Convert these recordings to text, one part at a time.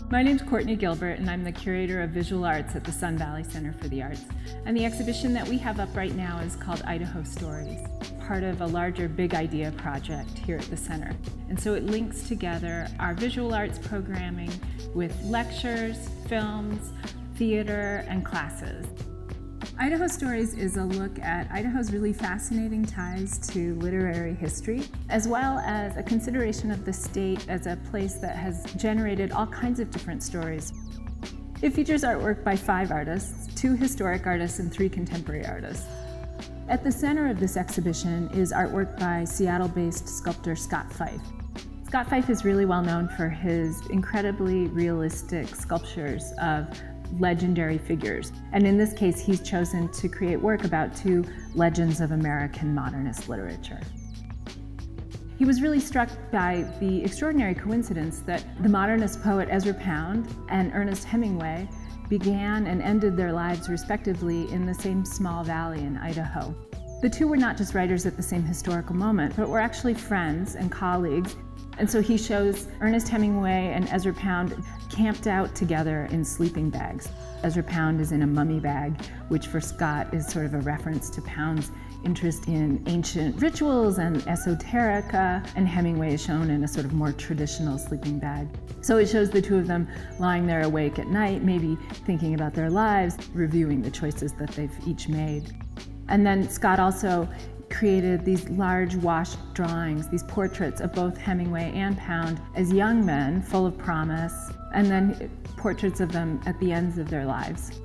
My name's Courtney Gilbert, and I'm the curator of visual arts at the Sun Valley Center for the Arts. And the exhibition that we have up right now is called Idaho Stories, part of a larger Big Idea project here at the center. And so it links together our visual arts programming with lectures, films, theater, and classes. Idaho Stories is a look at Idaho's really fascinating ties to literary history, as well as a consideration of the state as a place that has generated all kinds of different stories. It features artwork by 5 artists, 2 historic artists and 3 contemporary artists. At the center of this exhibition is artwork by Seattle-based sculptor Scott Fife. Scott Fife is really well known for his incredibly realistic sculptures of legendary figures. And in this case, he's chosen to create work about 2 legends of American modernist literature. He was really struck by the extraordinary coincidence that the modernist poet Ezra Pound and Ernest Hemingway began and ended their lives respectively in the same small valley in Idaho. The 2 were not just writers at the same historical moment, but were actually friends and colleagues. And so he shows Ernest Hemingway and Ezra Pound camped out together in sleeping bags. Ezra Pound is in a mummy bag, which for Scott is sort of a reference to Pound's interest in ancient rituals and esoterica, and Hemingway is shown in a sort of more traditional sleeping bag. So it shows the 2 of them lying there awake at night, maybe thinking about their lives, reviewing the choices that they've each made. And then Scott also created these large washed drawings, these portraits of both Hemingway and Pound as young men full of promise, and then portraits of them at the ends of their lives.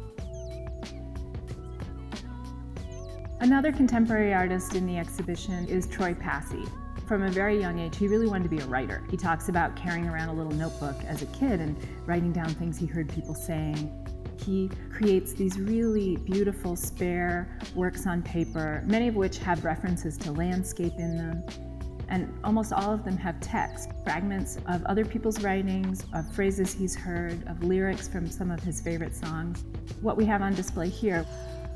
Another contemporary artist in the exhibition is Troy Passey. From a very young age, he really wanted to be a writer. He talks about carrying around a little notebook as a kid and writing down things he heard people saying. He creates these really beautiful, spare works on paper, many of which have references to landscape in them. And almost all of them have text, fragments of other people's writings, of phrases he's heard, of lyrics from some of his favorite songs. What we have on display here,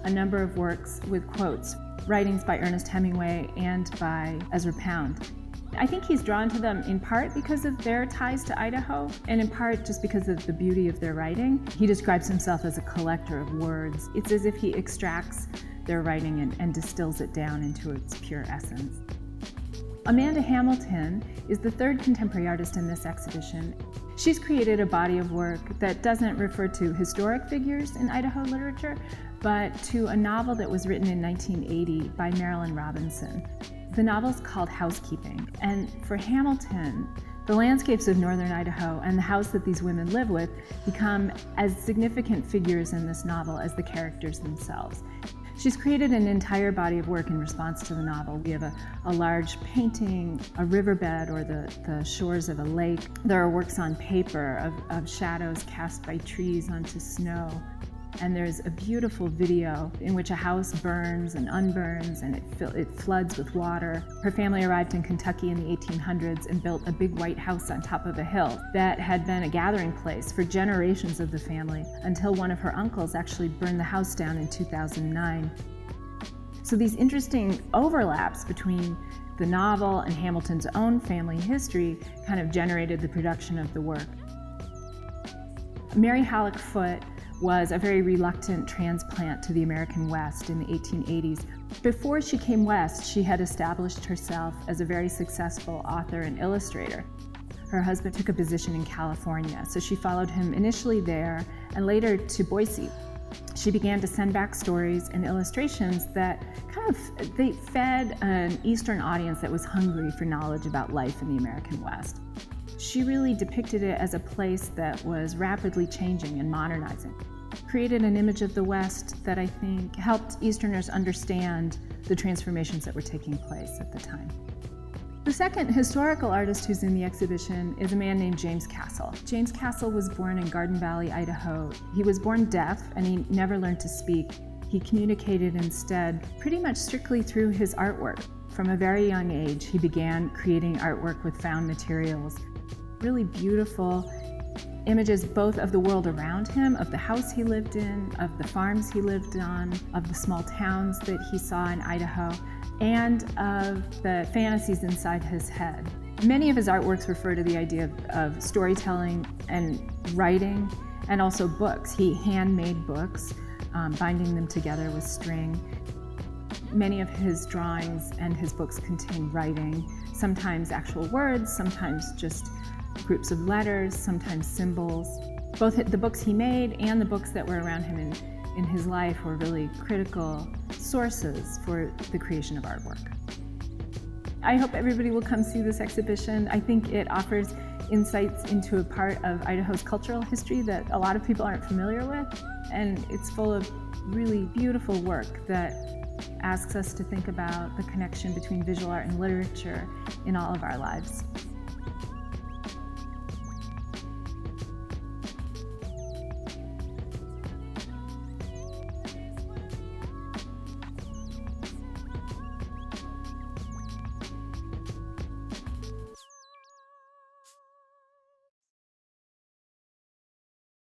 a number of works with quotes, writings by Ernest Hemingway and by Ezra Pound. I think he's drawn to them in part because of their ties to Idaho, and in part just because of the beauty of their writing. He describes himself as a collector of words. It's as if he extracts their writing and distills it down into its pure essence. Amanda Hamilton is the 3rd contemporary artist in this exhibition. She's created a body of work that doesn't refer to historic figures in Idaho literature, but to a novel that was written in 1980 by Marilynne Robinson. The novel's called Housekeeping, and for Hamilton, the landscapes of northern Idaho and the house that these women live with become as significant figures in this novel as the characters themselves. She's created an entire body of work in response to the novel. We have a large painting, a riverbed or the shores of a lake. There are works on paper of shadows cast by trees onto snow. And there's a beautiful video in which a house burns and unburns and it floods with water. Her family arrived in Kentucky in the 1800s and built a big white house on top of a hill that had been a gathering place for generations of the family until one of her uncles actually burned the house down in 2009. So these interesting overlaps between the novel and Hamilton's own family history kind of generated the production of the work. Mary Hallock Foote was a very reluctant transplant to the American West in the 1880s. Before she came west, she had established herself as a very successful author and illustrator. Her husband took a position in California, so she followed him initially there and later to Boise. She began to send back stories and illustrations that they fed an Eastern audience that was hungry for knowledge about life in the American West. She really depicted it as a place that was rapidly changing and modernizing. Created an image of the West that I think helped Easterners understand the transformations that were taking place at the time. The second historical artist who's in the exhibition is a man named James Castle. James Castle was born in Garden Valley, Idaho. He was born deaf and he never learned to speak. He communicated instead pretty much strictly through his artwork. From a very young age, he began creating artwork with found materials. Really beautiful images both of the world around him, of the house he lived in, of the farms he lived on, of the small towns that he saw in Idaho, and of the fantasies inside his head. Many of his artworks refer to the idea of storytelling and writing, and also books. He handmade books, binding them together with string. Many of his drawings and his books contain writing, sometimes actual words, sometimes just groups of letters, sometimes symbols. Both the books he made and the books that were around him in his life were really critical sources for the creation of artwork. I hope everybody will come see this exhibition. I think it offers insights into a part of Idaho's cultural history that a lot of people aren't familiar with, and it's full of really beautiful work that asks us to think about the connection between visual art and literature in all of our lives.